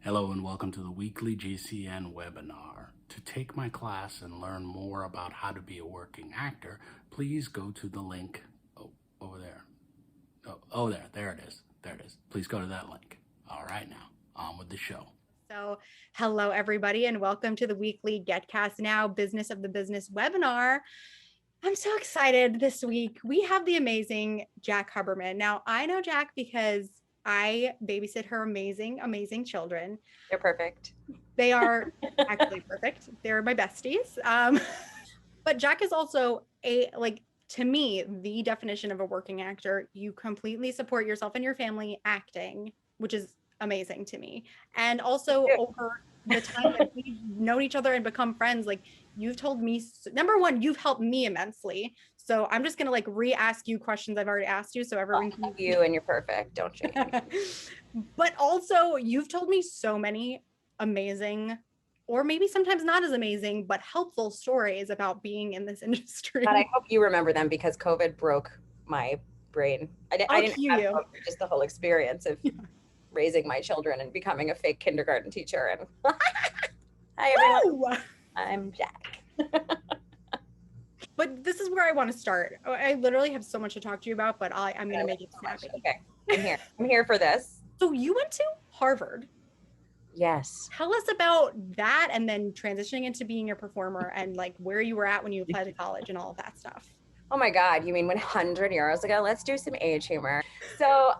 Hello and welcome to the weekly GCN webinar. To take my class and learn more about how to be a working actor, please go to the link over there. There it is. There it is. Please go to that link. All right, now on with the show. So hello, everybody, and welcome to the weekly GetCast Now Business of the Business webinar. I'm so excited this week. We have the amazing Jaclyn Huberman. Now, I know Jack because I babysit her amazing, amazing children. They're perfect. They are actually perfect. They're my besties. But Jack is also to me, the definition of a working actor. You completely support yourself and your family acting, which is amazing to me. And also over the time that we've known each other and become friends, like you've told me, number one, you've helped me immensely. So I'm just gonna re-ask you questions I've already asked you, so everyone can. You and you're perfect. Don't change. But also, you've told me so many amazing, or maybe sometimes not as amazing, but helpful stories about being in this industry. But I hope you remember them because COVID broke my brain. I didn't have COVID, just the whole experience of raising my children and becoming a fake kindergarten teacher. And hi everyone, I'm Jack. But this is where I want to start. I literally have so much to talk to you about, but I'm going to make it snappy. Okay, I'm here. I'm here for this. So you went to Harvard. Yes. Tell us about that and then transitioning into being a performer and like where you were at when you applied to college and all of that stuff. Oh my God, you mean 100 years ago? Let's do some age humor. So,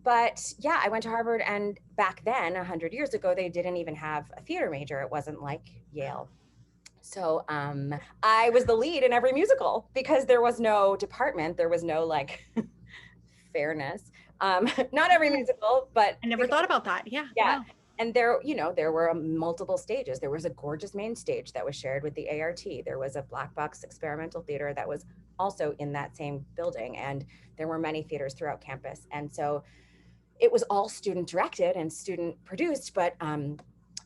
but yeah, I went to Harvard, and back then, 100 years ago, they didn't even have a theater major. It wasn't like Yale. So I was the lead in every musical because there was no department. There was no fairness. Not every musical, but I never thought about that. Yeah. Yeah. Wow. And there were multiple stages. There was a gorgeous main stage that was shared with the ART. There was a black box experimental theater that was also in that same building. And there were many theaters throughout campus. And so it was all student directed and student produced, but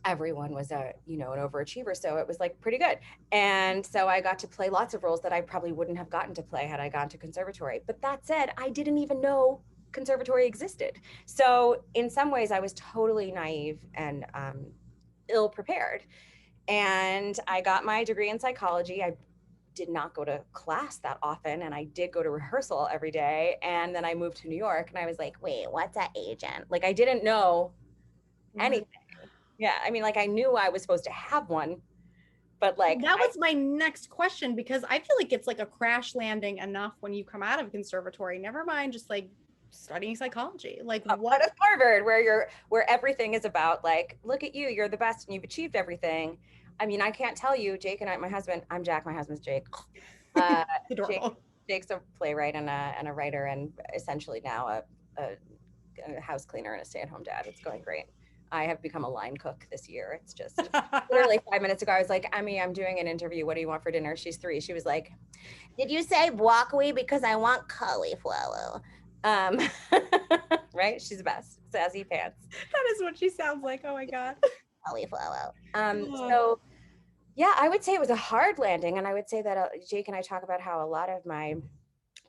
everyone was an overachiever. So it was pretty good. And so I got to play lots of roles that I probably wouldn't have gotten to play had I gone to conservatory. But that said, I didn't even know conservatory existed. So in some ways I was totally naive and ill prepared. And I got my degree in psychology. I did not go to class that often, and I did go to rehearsal every day. And then I moved to New York, and I was like, wait, what's an agent? I didn't know anything. Yeah, I mean, I knew I was supposed to have one, but that was my next question, because I feel like it's a crash landing enough when you come out of conservatory, never mind just studying psychology. What of Harvard, where everything is about look at you, you're the best and you've achieved everything. I mean, I can't tell you, Jake and I'm Jack, my husband's Jake. Jake's a playwright and a writer, and essentially now a house cleaner and a stay-at-home dad. It's going great. I have become a line cook this year. It's just literally 5 minutes ago, I was like, Emmy, I'm doing an interview. What do you want for dinner? She's 3. She was like, did you say broccoli? Because I want cauliflower. Right? She's the best. Sassy pants. That is what she sounds like. Oh my God. Cauliflower. So yeah, I would say it was a hard landing. And I would say that Jake and I talk about how a lot of my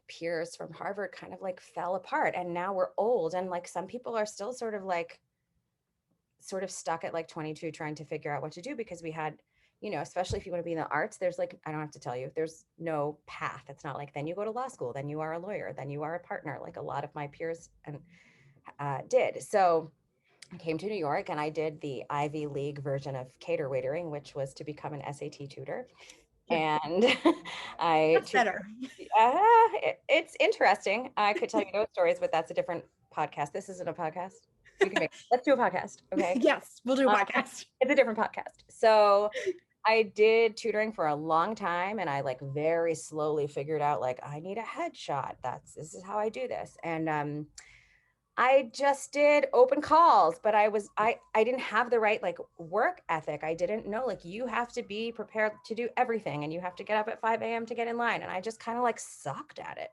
peers from Harvard kind of fell apart, and now we're old, and some people are still sort of stuck at 22 trying to figure out what to do, because we had, especially if you want to be in the arts, there's I don't have to tell you, there's no path. It's not then you go to law school, then you are a lawyer, then you are a partner, a lot of my peers did. So I came to New York, and I did the Ivy League version of cater waitering, which was to become an SAT tutor. And That's better. It's interesting. I could tell you those stories, but that's a different podcast. This isn't a podcast. Let's do a podcast. Okay. Yes, we'll do a podcast. It's a different podcast. So I did tutoring for a long time, and I very slowly figured out I need a headshot. This is how I do this. And I just did open calls, but I didn't have the right work ethic. I didn't know you have to be prepared to do everything, and you have to get up at 5 a.m. to get in line. And I just kind of sucked at it.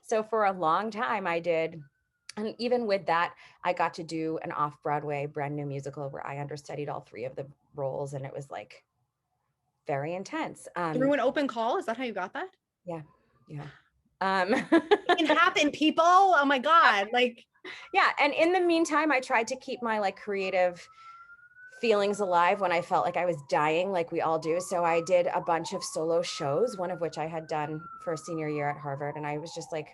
So for a long time I did. And even with that, I got to do an off-Broadway brand new musical where I understudied all 3 of the roles. And it was very intense. Through an open call? Is that how you got that? Yeah. Yeah. It can happen, people. Oh my God. Yeah. And in the meantime, I tried to keep my like creative feelings alive when I felt like I was dying, like we all do. So I did a bunch of solo shows, one of which I had done for a senior year at Harvard. And I was just like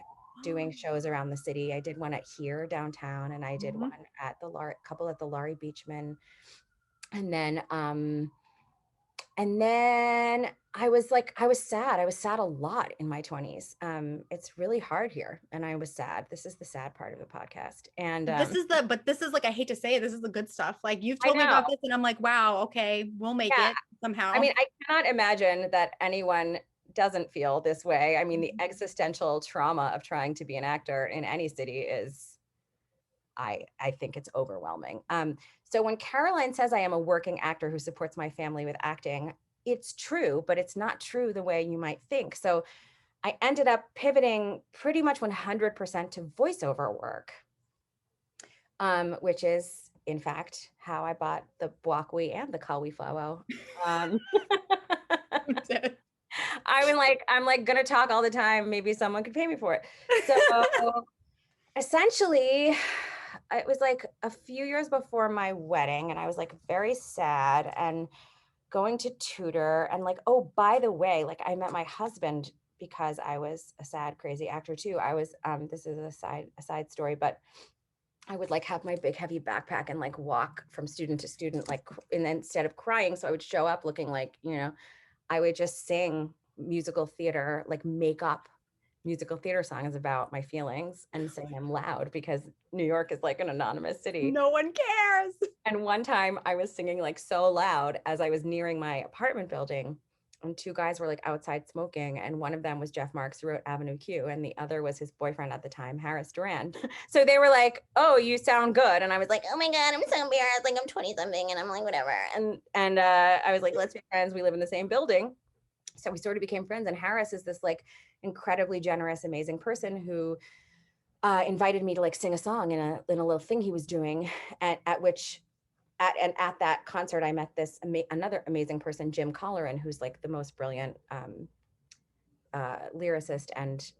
doing shows around the city. I did one at here downtown, and I did one at the couple at the Laurie Beachman. And then I was sad. I was sad a lot in my 20s. It's really hard here. And I was sad. This is the sad part of the podcast. And this is like, I hate to say it, this is the good stuff. Like, you've told me about this and I'm like, wow, okay, we'll make it somehow. I mean, I cannot imagine that anyone doesn't feel this way. I mean, the existential trauma of trying to be an actor in any city is, I think it's overwhelming. So when Caroline says I am a working actor who supports my family with acting, it's true, but it's not true the way you might think. So I ended up pivoting pretty much 100% to voiceover work, which is, in fact, how I bought the Buakwi and the Kawifawo. I'm like gonna talk all the time. Maybe someone could pay me for it. So essentially, it was like a few years before my wedding, and I was like very sad and going to tutor, and like, oh, by the way, like I met my husband because I was a sad, crazy actor too. I was, this is a side story, but I would like have my big heavy backpack and like walk from student to student, like, and then instead of crying, so I would show up looking like, I would just sing musical theater, like make up musical theater songs about my feelings and sing them loud, because New York is like an anonymous city. No one cares. And one time I was singing like so loud as I was nearing my apartment building, and two guys were like outside smoking, and one of them was Jeff Marks, who wrote Avenue Q, and the other was his boyfriend at the time, Harris Duran. So they were like, oh, you sound good. And I was like, oh my God, I'm so embarrassed, like I'm 20 something. And I'm like, whatever. And I was like, let's be friends, we live in the same building. So we sort of became friends. And Harris is this like incredibly generous, amazing person who invited me to like sing a song in a little thing he was doing, at that concert, I met this another amazing person, Jim Colleran, who's like the most brilliant lyricist and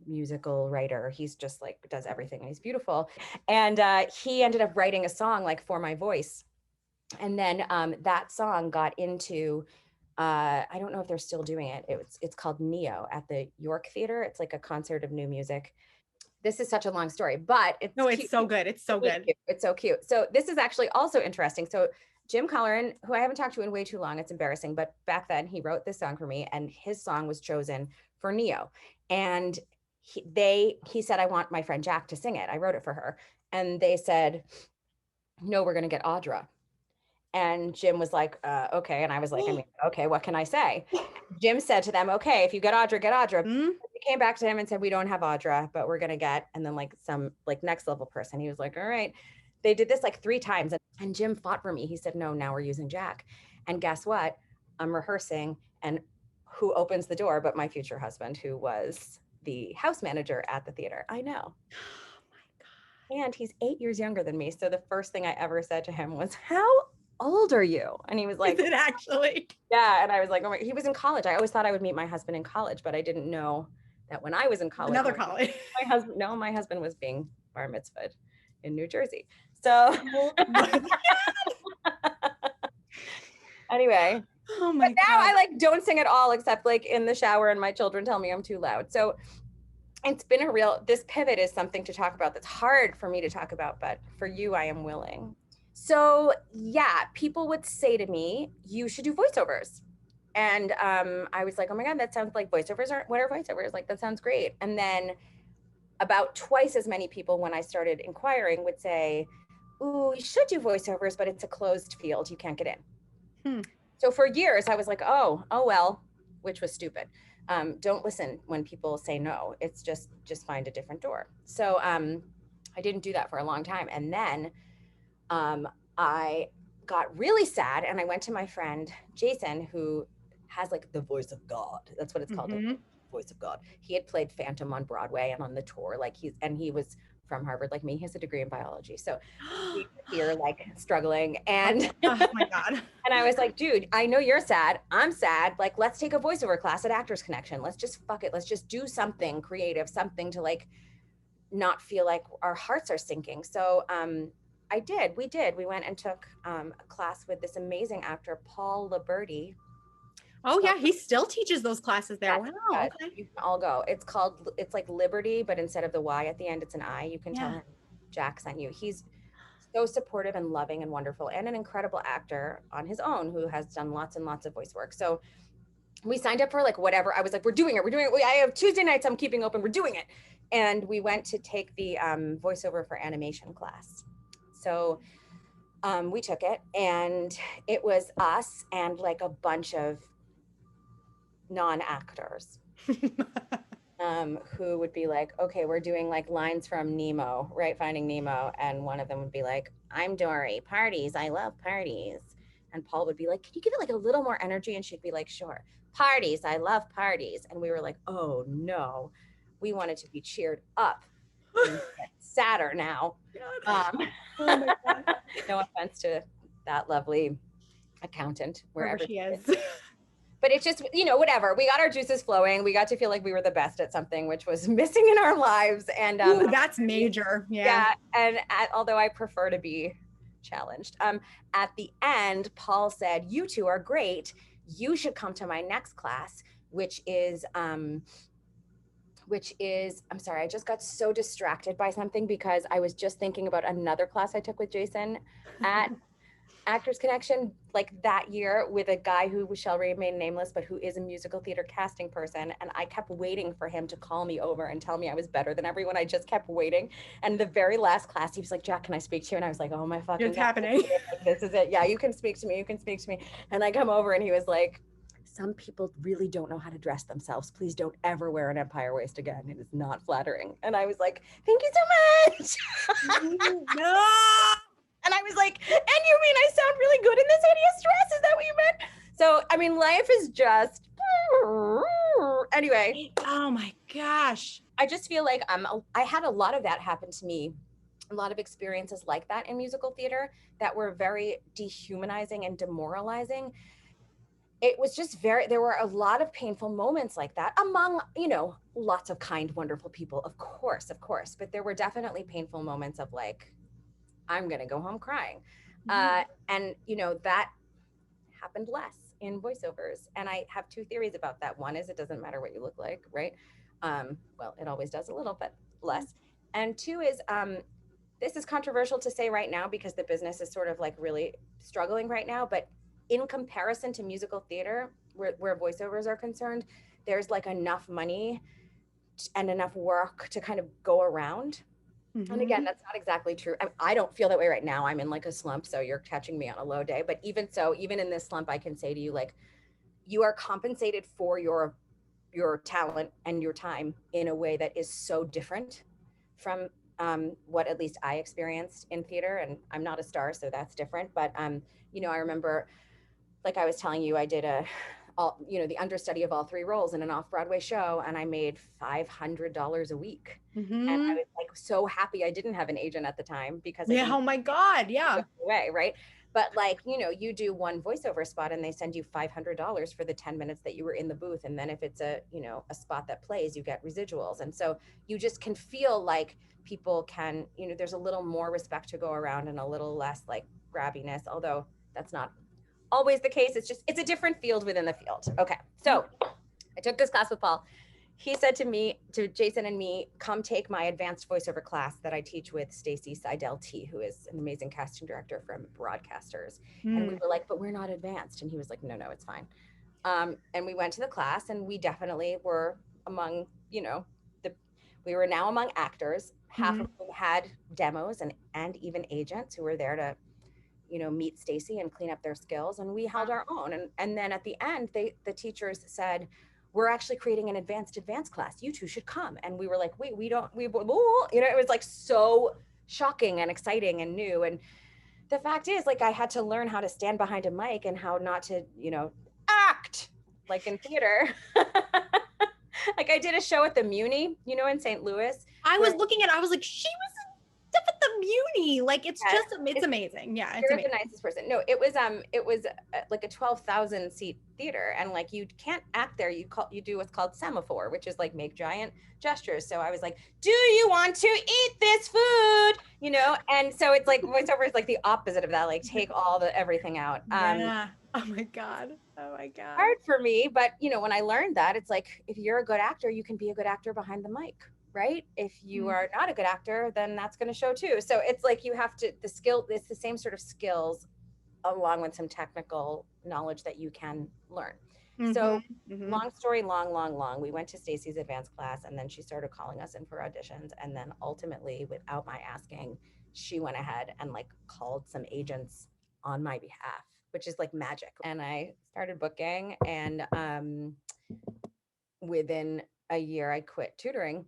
musical writer. He's just like does everything, and he's beautiful. And he ended up writing a song like for my voice, and then that song got into. I don't know if they're still doing it. It's called Neo at the York Theater. It's like a concert of new music. This is such a long story, but it's so good. It's so good. Cute. It's so cute. So this is actually also interesting. So Jim Colleran, who I haven't talked to in way too long, it's embarrassing, but back then he wrote this song for me, and his song was chosen for Neo. And he said, I want my friend Jack to sing it. I wrote it for her. And they said, no, we're going to get Audra. And Jim was like, okay. And I was like, I mean, okay, what can I say? Jim said to them, okay, if you get Audra, get Audra. We came back to him and said, we don't have Audra, but we're going to get, and then like some like next level person. He was like, all right. They did this like 3 times. And Jim fought for me. He said, no, now we're using Jack. And guess what? I'm rehearsing, and who opens the door but my future husband, who was the house manager at the theater. I know. Oh my God. And he's 8 years younger than me. So the first thing I ever said to him was, how old are you? And he was like, is it actually? Yeah. And I was like, oh my, he was in college. I always thought I would meet my husband in college, but I didn't know that when I was in college. Another college. My husband was being bar mitzvahed in New Jersey. So anyway, oh my but now I like don't sing at all, except like in the shower, and my children tell me I'm too loud. So it's been this pivot is something to talk about that's hard for me to talk about, but for you, I am willing. So yeah, people would say to me, you should do voiceovers. And I was like, oh my God, that sounds like voiceovers. What are voiceovers? Like, that sounds great. And then about twice as many people, when I started inquiring, would say, ooh, you should do voiceovers, but it's a closed field. You can't get in. So for years, I was like, oh well, which was stupid. Don't listen when people say no. It's just find a different door. So I didn't do that for a long time. And then I got really sad, and I went to my friend Jason, who has like the voice of God. That's what it's called, the voice of God. He had played Phantom on Broadway and on the tour. Like he was from Harvard like me. He has a degree in biology. So we were here like struggling, and oh my God. And I was like, dude, I know you're sad. I'm sad. Like, let's take a voiceover class at Actors Connection. Let's just fuck it. Let's just do something creative, something to like not feel like our hearts are sinking. So we went and took a class with this amazing actor, Paul Liberti. Oh yeah, he still teaches those classes there. Yes, Wow. Okay. you can all go. It's like Liberty, but instead of the Y at the end, it's an I. You can tell him Jack sent you. He's so supportive and loving and wonderful, and an incredible actor on his own who has done lots and lots of voice work. So we signed up for like whatever. I was like, we're doing it. I have Tuesday nights I'm keeping open. We're doing it. And we went to take the voiceover for animation class. So we took it, and it was us and like a bunch of non-actors who would be like, okay, we're doing like lines from Nemo, right? Finding Nemo. And one of them would be like, I'm Dory, parties, I love parties. And Paul would be like, can you give it like a little more energy? And she'd be like, sure. Parties, I love parties. And we were like, oh no, we wanted to be cheered up. Sadder now. Oh my God. No offense to that lovely accountant, Wherever she is. But it's just, whatever. We got our juices flowing. We got to feel like we were the best at something, which was missing in our lives. And Ooh, that's major. Yeah. And although I prefer to be challenged, at the end, Paul said, "You two are great. You should come to my next class," which is, I'm sorry, I just got so distracted by something because I was just thinking about another class I took with Jason at Actors Connection, like that year, with a guy who shall remain nameless, but who is a musical theater casting person. And I kept waiting for him to call me over and tell me I was better than everyone. I just kept waiting. And the very last class, he was like, Jack, can I speak to you? And I was like, oh my fucking God. It's happening. This is it. Yeah, you can speak to me. You can speak to me. And I come over and he was like, some people really don't know how to dress themselves. Please don't ever wear an empire waist again. It is not flattering. And I was like, thank you so much. No. And I was like, and you mean I sound really good in this hideous dress? Is that what you meant? So, I mean, life is just, anyway. Oh my gosh. I just feel like I had a lot of that happen to me. A lot of experiences like that in musical theater that were very dehumanizing and demoralizing. It was just there were a lot of painful moments like that among, lots of kind, wonderful people, of course. But there were definitely painful moments of like, I'm going to go home crying. And, that happened less in voiceovers. And I have two theories about that. One is it doesn't matter what you look like, right? Well, it always does a little, but less. And two is, this is controversial to say right now because the business is sort of like really struggling right now. But in comparison to musical theater, where voiceovers are concerned, there's like enough money and enough work to kind of go around. Mm-hmm. And again, that's not exactly true. I don't feel that way right now. I'm in like a slump, so you're catching me on a low day. But even so, even in this slump, I can say to you, like, you are compensated for your talent and your time in a way that is so different from what at least I experienced in theater. And I'm not a star, so that's different. But I remember, like I was telling you, I did the understudy of all three roles in an off-Broadway show, and I made $500 a week. Mm-hmm. And I was like so happy I didn't have an agent at the time because oh my God, yeah. Away, right? But like, you do one voiceover spot and they send you $500 for the 10 minutes that you were in the booth. And then if it's a spot that plays, you get residuals. And so you just can feel like people can, there's a little more respect to go around and a little less like grabbiness, although that's not always the case. It's a different field within the field. Okay. So I took this class with Paul. He said to Jason and me, come take my advanced voiceover class that I teach with Stacy Seidel T, who is an amazing casting director from Broadcasters. And we were like, but we're not advanced. And he was like, no, it's fine. And we went to the class and we definitely were among, we were now among actors, half of whom had demos and even agents who were there to, meet Stacy and clean up their skills. And we held our own. And then at the end, the teachers said, we're actually creating an advanced class. You two should come. And we were like, wait, it was like so shocking and exciting and new. And the fact is, like, I had to learn how to stand behind a mic and how not to, act like in theater. Like I did a show at the Muni, in St. Louis. I was like, she was at the uni. Like it's Yes. it's amazing. Yeah, it's You're amazing. the nicest person. No, it was like a 12,000 seat theater, and like you can't act there. You do what's called semaphore, which is like make giant gestures. So I was like, "Do you want to eat this food?" You know, and so it's like voiceover is like the opposite of that. Like take all the everything out. Yeah. Oh my God. Oh my God. Hard for me, but you know, when I learned that, it's like if you're a good actor, you can be a good actor behind the mic, right? If you are not a good actor, then that's going to show too. So it's like you have to it's the same sort of skills along with some technical knowledge that you can learn. So long story long, we went to Stacy's advanced class, and then she started calling us in for auditions, and then ultimately, without my asking, she went ahead and like called some agents on my behalf, which is like magic. And I started booking, and within a year I quit tutoring.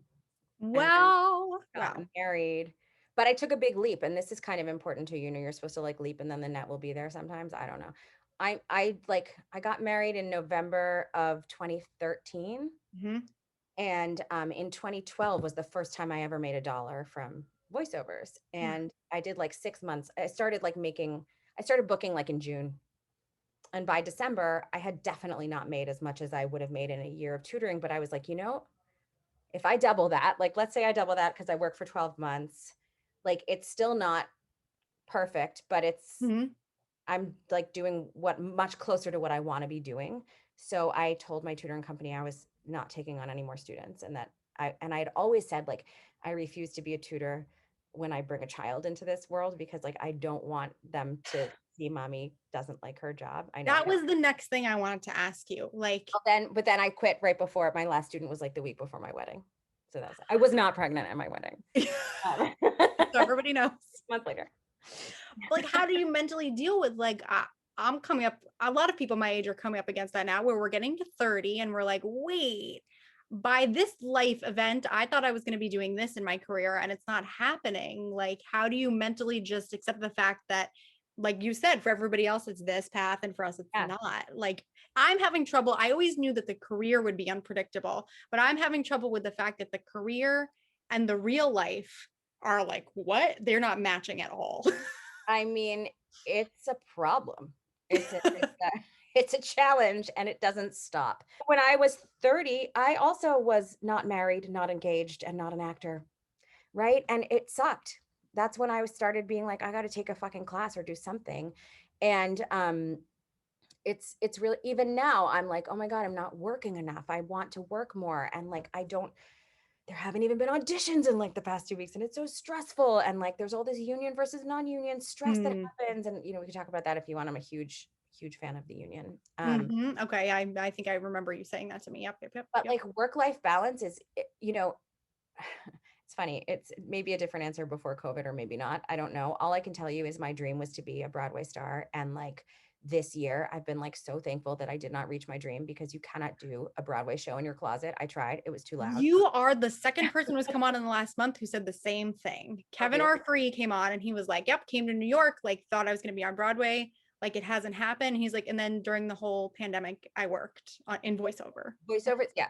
Wow. Got married. But I took a big leap, and this is kind of important too. You know, you're supposed to like leap and then the net will be there sometimes. I don't know. I got married in November of 2013. And in 2012 was the first time I ever made $1 from voiceovers. And I did like 6 months. I started booking like in June. And by December, I had definitely not made as much as I would have made in a year of tutoring. But I was like, you know, if I double that, like let's say I double that because I work for 12 months, like it's still not perfect, but it's I'm like doing what much closer to what I want to be doing. So I told my tutoring company I was not taking on any more students, and that I'd always said like I refuse to be a tutor when I bring a child into this world, because like I don't want them to see mommy doesn't like her job. I know that was the next thing I wanted to ask you. Like but then I quit right before my last student was like the week before my wedding. So I was not pregnant at my wedding. So everybody knows. 6 months later. Like, how do you mentally deal with like, I'm coming up, a lot of people my age are coming up against that now, where we're getting to 30 and we're like, wait, by this life event, I thought I was going to be doing this in my career and it's not happening. Like, how do you mentally just accept the fact that, like you said, for everybody else, it's this path and for us, it's not? Like, I'm having trouble. I always knew that the career would be unpredictable, but I'm having trouble with the fact that the career and the real life are like, what? They're not matching at all. I mean, it's a problem. It's a challenge, and it doesn't stop. When I was 30, I also was not married, not engaged, and not an actor, right? And it sucked. That's when I started being like, I got to take a fucking class or do something. And it's really, even now I'm like, oh my God, I'm not working enough. I want to work more. And like, there haven't even been auditions in like the past 2 weeks, and it's so stressful. And like, there's all this union versus non-union stress that happens. And, you know, we can talk about that if you want. I'm a huge fan of the union. Okay. I think I remember you saying that to me. Yep. But like work-life balance is, you know, it's funny. It's maybe a different answer before COVID, or maybe not. I don't know. All I can tell you is my dream was to be a Broadway star. And like, this year I've been like so thankful that I did not reach my dream, because you cannot do a Broadway show in your closet. I tried. It was too loud. You are the second person who's come on in the last month who said the same thing. Kevin R. Free came on and he was like, yep, came to New York, like thought I was going to be on Broadway. Like it hasn't happened. He's like, and then during the whole pandemic, I worked in voiceover. Voiceovers. Yeah.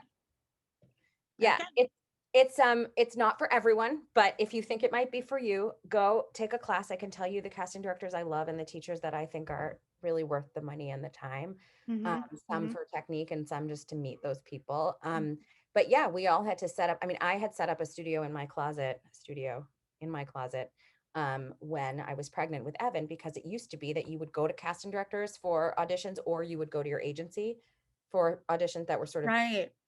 Yeah. Okay. It's not for everyone, but if you think it might be for you, go take a class. I can tell you the casting directors I love and the teachers that I think are really worth the money and the time. Some for technique and some just to meet those people. But yeah, we all had to set up. I mean, I had set up a studio in my closet, when I was pregnant with Evan, because it used to be that you would go to casting directors for auditions, or you would go to your agency for auditions that were sort of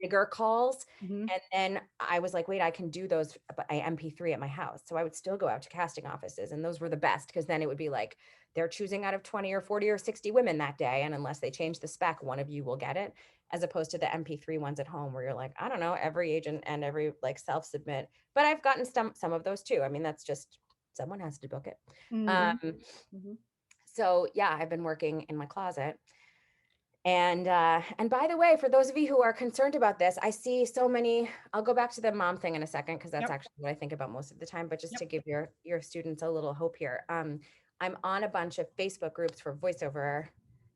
bigger calls. And then I was like, wait, I can do those by MP3 at my house. So I would still go out to casting offices, and those were the best, because then it would be like, they're choosing out of 20 or 40 or 60 women that day. And unless they change the spec, one of you will get it, as opposed to the MP3 ones at home where you're like, I don't know, every agent and every like self-submit. But I've gotten some of those too. I mean, that's just, someone has to book it. So yeah, I've been working in my closet. And by the way, for those of you who are concerned about this, I see so many, I'll go back to the mom thing in a second, because that's actually what I think about most of the time, but just to give your students a little hope here. I'm on a bunch of Facebook groups for voiceover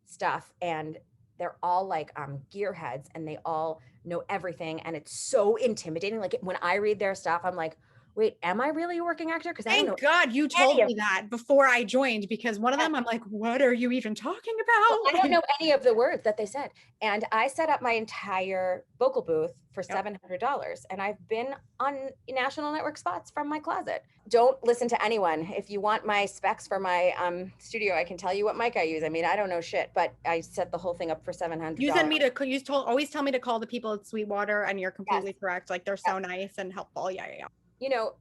stuff, and they're all like gearheads, and they all know everything. And it's so intimidating. Like when I read their stuff, I'm like, wait, am I really a working actor? Because I don't know. Thank God you told me that before I joined, because one of them, I'm like, what are you even talking Well, I about? don't know any of the words that they said. And I set up my entire vocal booth for $700. And I've been on national network spots from my closet. Don't listen to anyone. If you want my specs for my studio, I can tell you what mic I use. I mean, I don't know shit, but I set the whole thing up for $700. You sent me to, always tell me to call the people at Sweetwater, and you're completely correct. Like, they're so nice and helpful. Yeah. You know,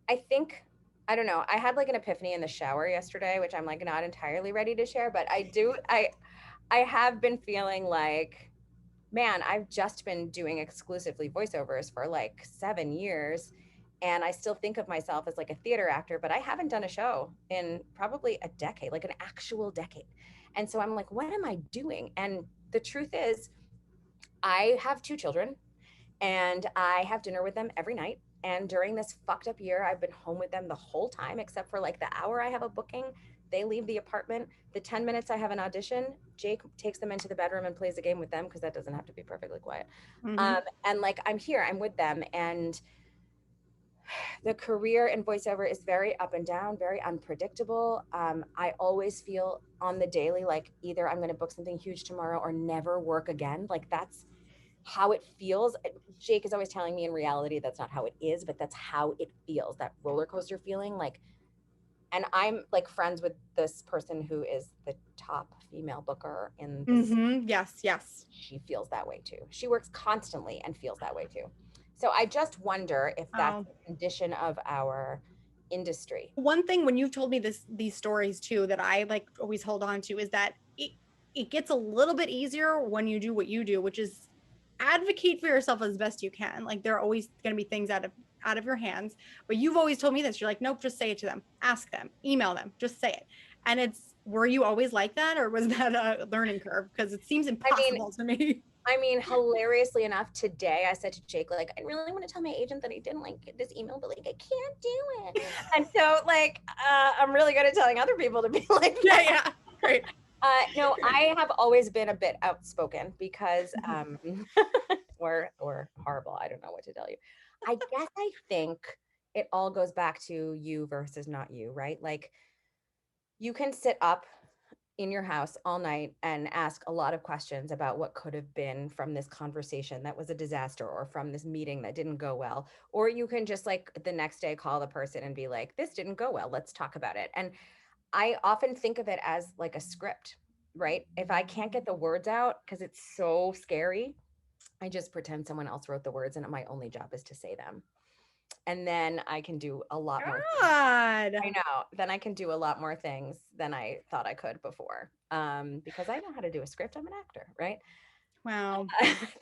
I think, I don't know, I had like an epiphany in the shower yesterday, which I'm like not entirely ready to share, but I have been feeling like, man, I've just been doing exclusively voiceovers for like 7 years. And I still think of myself as like a theater actor, but I haven't done a show in probably a decade, like an actual decade. And so I'm like, what am I doing? And the truth is, I have 2 children and I have dinner with them every night. And during this fucked up year, I've been home with them the whole time, except for like the hour I have a booking. They leave the apartment. The 10 minutes I have an audition, Jake takes them into the bedroom and plays a game with them, because that doesn't have to be perfectly quiet. And like, I'm here, I'm with them. And the career in voiceover is very up and down, very unpredictable. I always feel on the daily like either I'm going to book something huge tomorrow or never work again. Like, that's how it feels. Jake is always telling me in reality that's not how it is, but that's how it feels, that roller coaster feeling. Like, and I'm like friends with this person who is the top female booker in this. Yes. She feels that way too. She works constantly and feels that way too. So I just wonder if that's the condition of our industry. One thing, when you've told me these stories too, that I like always hold on to, is that it gets a little bit easier when you do what you do, which is advocate for yourself as best you can. Like, there are always going to be things out of your hands, but you've always told me this. You're like, nope, just say it to them, ask them, email them, just say it. And were you always like that, or was that a learning curve? Because it seems impossible to me. I mean, hilariously enough, today I said to Jake, like, I really want to tell my agent that I didn't like this email, but like, I can't do it. And so like, I'm really good at telling other people to be like, yeah, great. No, I have always been a bit outspoken because, or horrible. I don't know what to tell you. I guess I think it all goes back to you versus not you, right? Like, you can sit up in your house all night and ask a lot of questions about what could have been from this conversation that was a disaster, or from this meeting that didn't go well. Or you can just like the next day call the person and be like, this didn't go well, let's talk about it. And I often think of it as like a script, right? If I can't get the words out because it's so scary, I just pretend someone else wrote the words and my only job is to say them. And then I can do a lot more. I know. Then I can do a lot more things than I thought I could before. Because I know how to do a script. I'm an actor, right? Wow.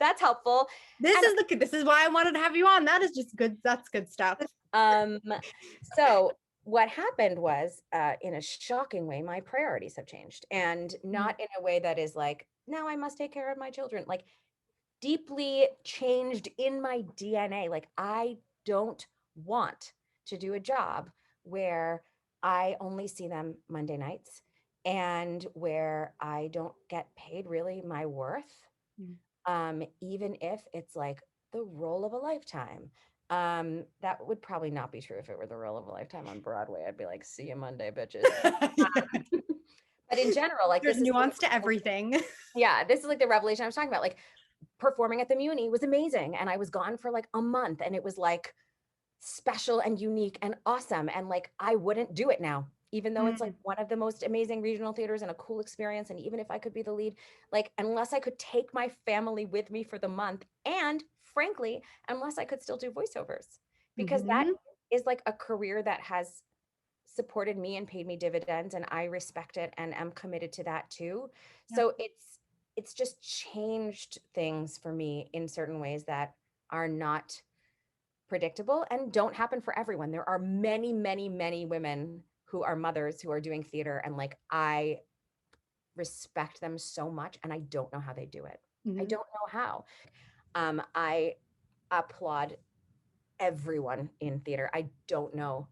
That's helpful. This is why I wanted to have you on. That is just good. That's good stuff. So what happened was, in a shocking way, my priorities have changed, and not in a way that is like, now I must take care of my children, like deeply changed in my DNA. Like, I don't want to do a job where I only see them Monday nights and where I don't get paid really my worth. Even if it's like the role of a lifetime. That would probably not be true if it were the role of a lifetime on Broadway. I'd be like, see you Monday, bitches. But in general, like, there's nuance to everything. Yeah, this is like the revelation I was talking about. Like, performing at the Muni was amazing, and I was gone for like a month, and it was like special and unique and awesome. And like, I wouldn't do it now, even though it's like one of the most amazing regional theaters and a cool experience. And even if I could be the lead, like, unless I could take my family with me for the month, and frankly, unless I could still do voiceovers, because that is like a career that has supported me and paid me dividends, and I respect it and am committed to that too. So it's just changed things for me in certain ways that are not predictable and don't happen for everyone. There are many, many, many women who are mothers who are doing theater, and like, I respect them so much, and I don't know how they do it. I don't know how. I applaud everyone in theater. I don't know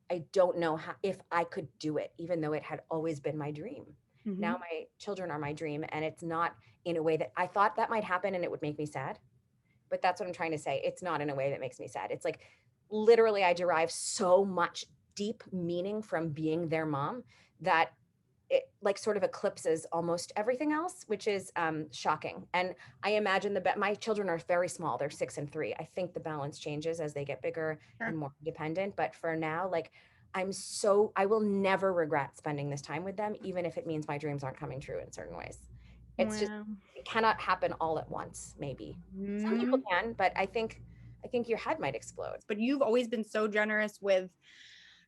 how, if I could do it, even though it had always been my dream. Now my children are my dream, and it's not in a way that I thought that might happen and it would make me sad. but that's what I'm trying to say. It's not in a way that makes me sad. It's like literally I derive so much deep meaning from being their mom that it like sort of eclipses almost everything else, which is shocking. And I imagine my children are very small. They're 6 and 3. I think the balance changes as they get bigger and more independent. But for now, like I will never regret spending this time with them, even if it means my dreams aren't coming true in certain ways. It's just, it cannot happen all at once. Maybe some people can, but I think your head might explode. But you've always been so generous with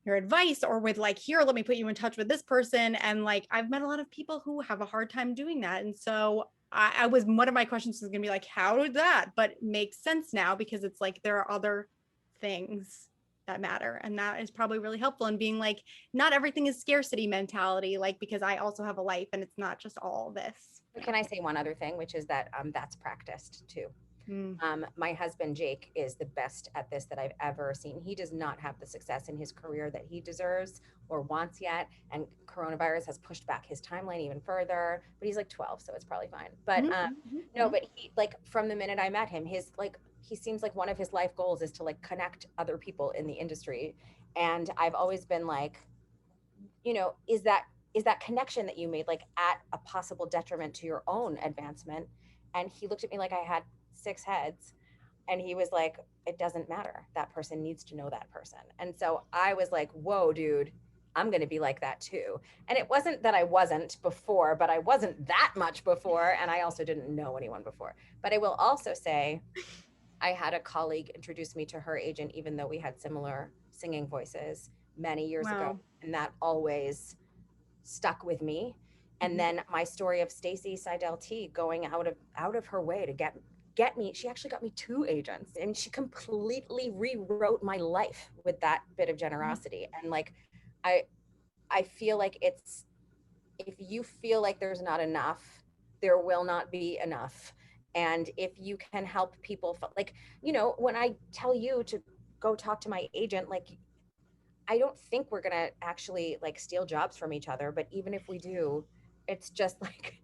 your advice, or with like, here, let me put you in touch with this person. And like, I've met a lot of people who have a hard time doing that. And so I was, one of my questions was gonna be like, how did that? But it makes sense now, because it's like, there are other things that matter. And that is probably really helpful in being like, not everything is scarcity mentality, like, because I also have a life and it's not just all this. Can I say one other thing, which is that that's practiced too. My husband, Jake, is the best at this that I've ever seen. He does not have the success in his career that he deserves or wants yet. And coronavirus has pushed back his timeline even further, but he's like 12, so it's probably fine. But no, but he, like, from the minute I met him, he seems like one of his life goals is to like connect other people in the industry. And I've always been like, you know, is that connection that you made like at a possible detriment to your own advancement? And he looked at me like I had 6 heads, and he was like, it doesn't matter. That person needs to know that person. And so I was like, whoa, dude, I'm going to be like that too. And it wasn't that I wasn't before, but I wasn't that much before. And I also didn't know anyone before. But I will also say, I had a colleague introduce me to her agent, even though we had similar singing voices many years ago. And that always stuck with me. And then my story of Stacy Seidel T going out of her way to get me, she actually got me 2 agents, and she completely rewrote my life with that bit of generosity. And like, I feel like it's, if you feel like there's not enough, there will not be enough. And if you can help people, like, you know, when I tell you to go talk to my agent, like, I don't think we're gonna actually like steal jobs from each other, but even if we do, it's just like,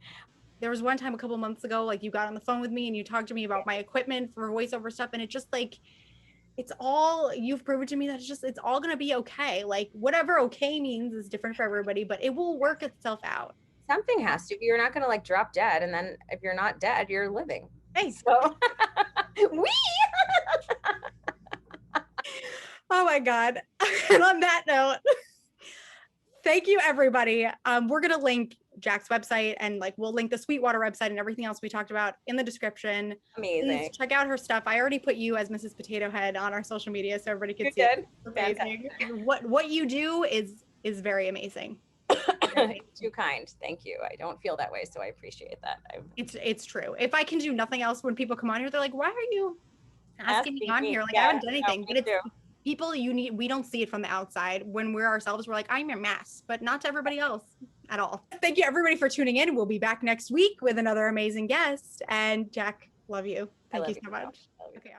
there was one time a couple months ago, like you got on the phone with me and you talked to me about my equipment for voiceover stuff. And it just like, it's all, you've proven to me that it's all going to be okay. Like whatever okay means is different for everybody, but it will work itself out. Something has to. You're not going to like drop dead. And then if you're not dead, you're living. Thanks. So Oh my God. And on that note, thank you, everybody. We're going to link Jack's website, and like we'll link the Sweetwater website and everything else we talked about in the description. Amazing. Please check out her stuff. I already put you as Mrs. Potato Head on our social media, so everybody can see it. Amazing. What you do is very amazing. Too kind. Thank you. I don't feel that way, so I appreciate that. It's true. If I can do nothing else, when people come on here, they're like, why are you asking me on here? Like, I haven't done anything. But it's people we don't see it from the outside. When we're ourselves, we're like, I'm a mess, but not to everybody else at all. Thank you, everybody, for tuning in. We'll be back next week with another amazing guest. And Jack, love you. Thank you so much. Okay.